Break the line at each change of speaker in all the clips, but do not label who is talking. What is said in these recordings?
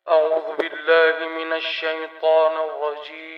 أعوذ بالله من الشيطان الرجيم.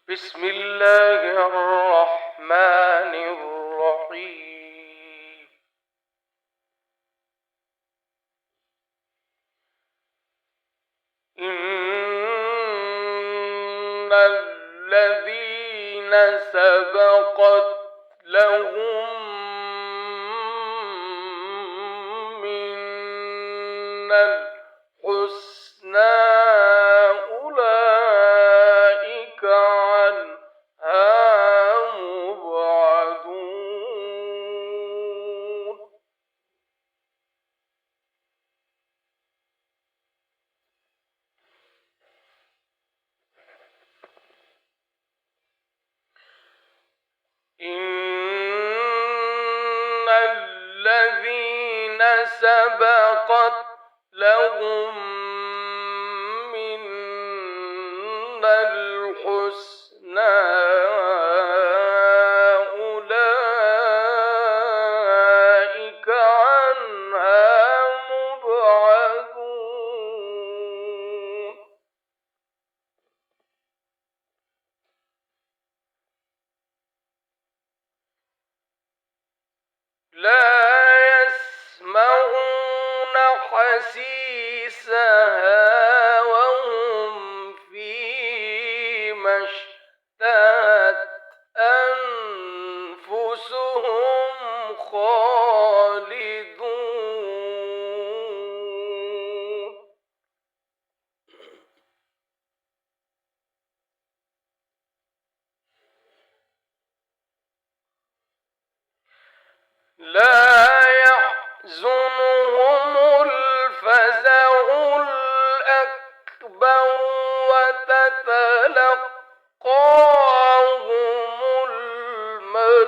بسم الله الرحمن الرحيم. إن الذين سبقت لهم منا الحسنى أولئك عنها مبعدون. إن الذين سبقت لهم منا الحسنى أولئك عنها مبعدون. لا يسمعون حسيسها وهم فيما اشتهت أنفسهم خالدون. لا يحزنهم الفزع الأكبر وتتلقاهم الملائكة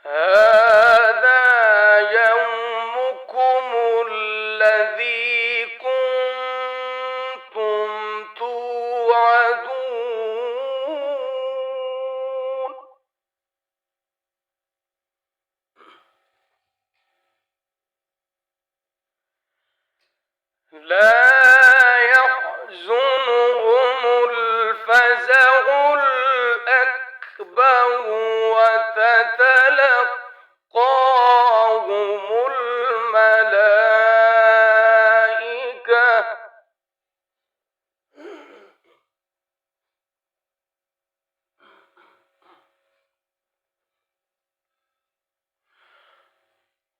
هذا يومكم الذي كنتم توعدون. لا يحزنهم الفزع الأكبر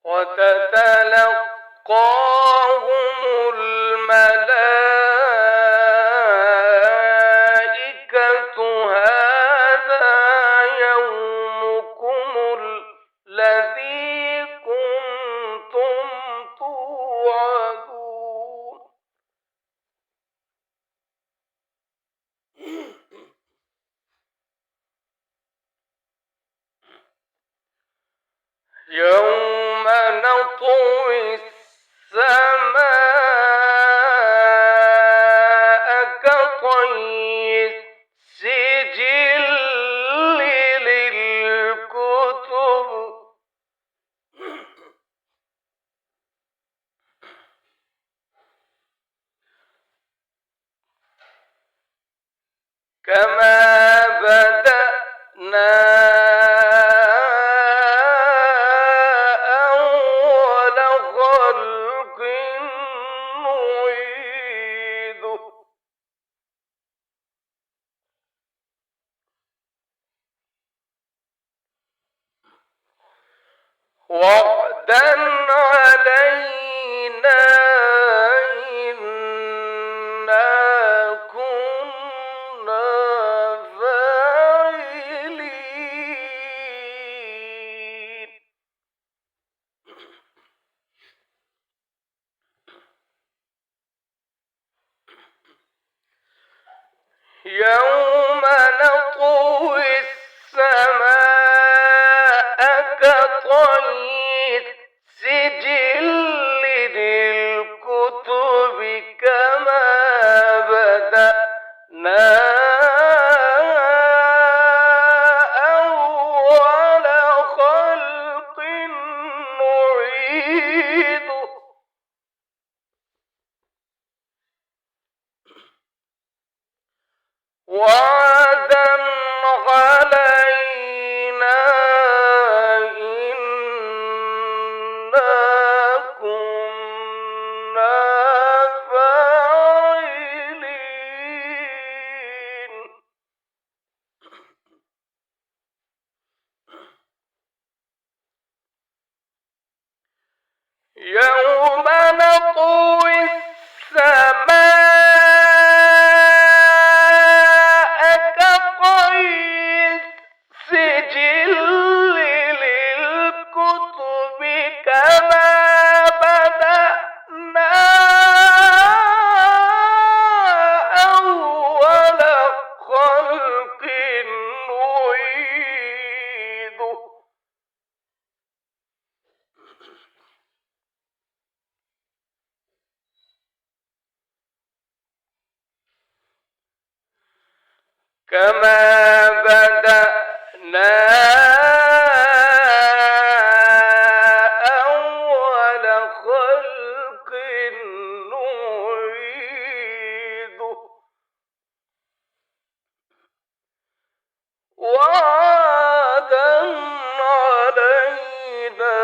وتتلقاهم الملائكة هذا يومكم الذي كنتم توعدون. يوم نطوي السماء كطي السجل للكتب كما بدأنا أول خلق نعيده وعدا علينا إنا كنا فاعلين. يوم نطوي السماء كطي السجل للكتب كما بدأنا أول خلق نعيده وعدا علينا إنا كنا فاعلين يوم نطوي السماء كطي السجل للكتب كما بدأنا أول خلق نعيده كما بدأنا أول خلق نعيده وعدا علينا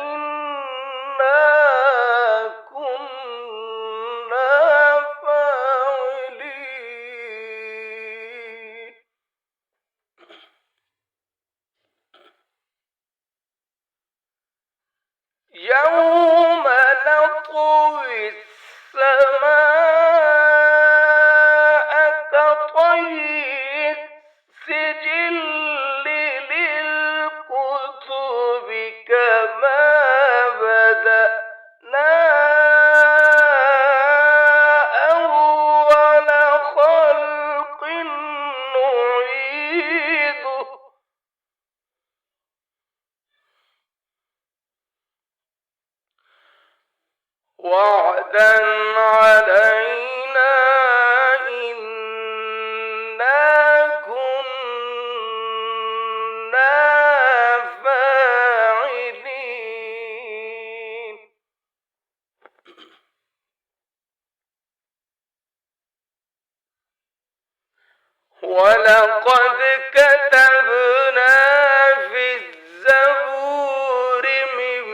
إنا كنا فاعلين يوم نطوي السماء كطي السجل للكتب كما بدأنا أول خلق نعيده وعدا علينا إنا كنا فاعلين ولقد كتبنا في الزبور من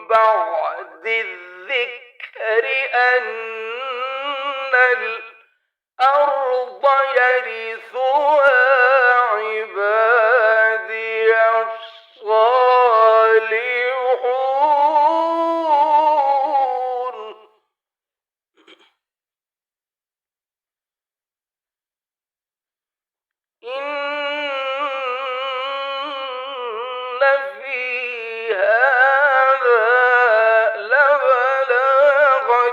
بعد الذكر أن الأرض يرثها عبادي الصالحون إن في هذا لبلاغا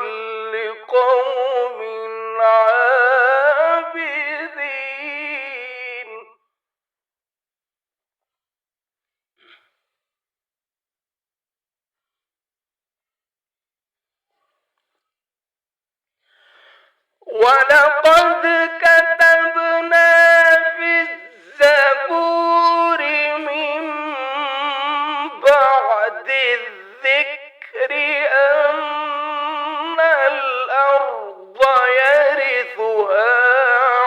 لقوم عابدين ولقد كتبنا في الزبور من بعد الذكر أن الأرض يرثها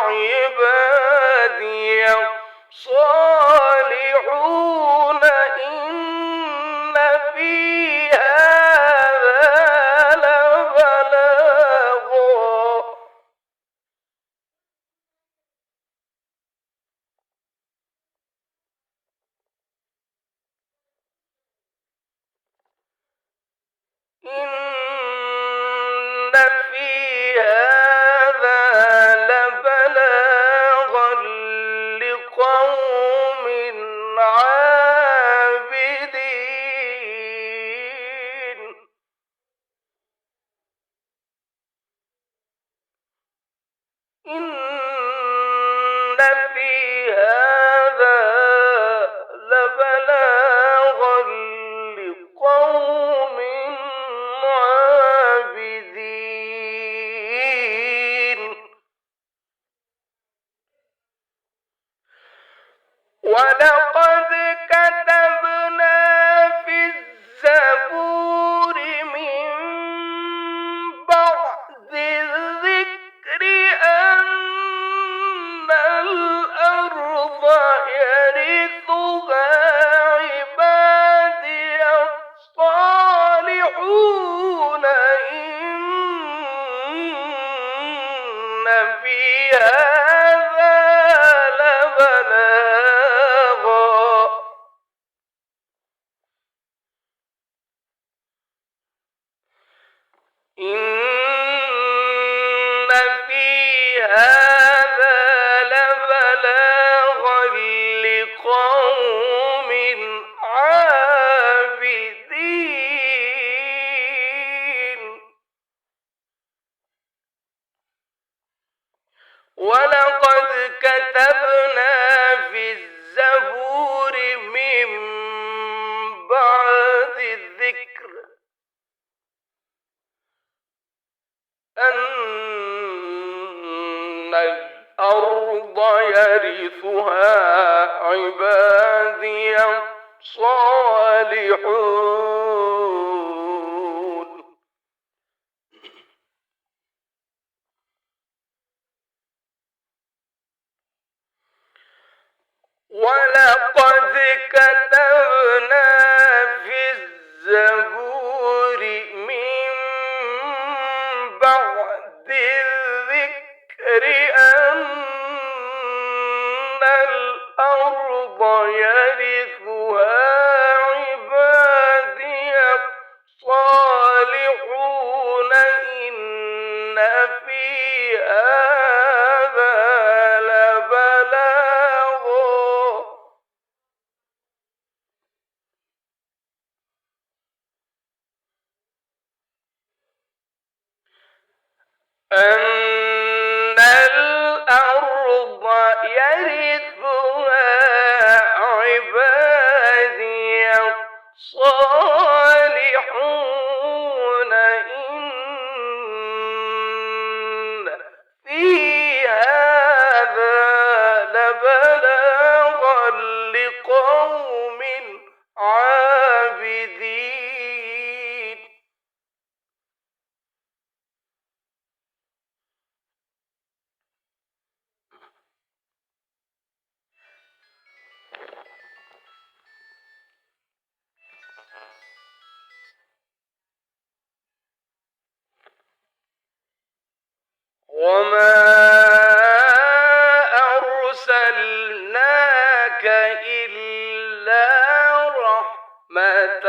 عبادي الصالحون إن في هذا لبلاغا إن في هذا لبلاغا لقوم عابدين إن في هذا ولقد كتبنا في الزبور من بعد الذكر أن الأرض يرثها عبادي الصالحون إن في هذا لبلاغا إن في هذا لبلاغا لقوم عابدين ولقد كتبنا في الزبور من بعد الذكر أن الأرض يرثها عبادي الصالحون ولقد كتبنا في الزبور من بعد الذكر أن الأرض يرثها عبادي الصالحون إن في هذا لبلاغا أن الأرض يرثها عبادي الصالحون إن في هذا لبلاغا لقوم عابدين وما أرسلناك إلا رحمة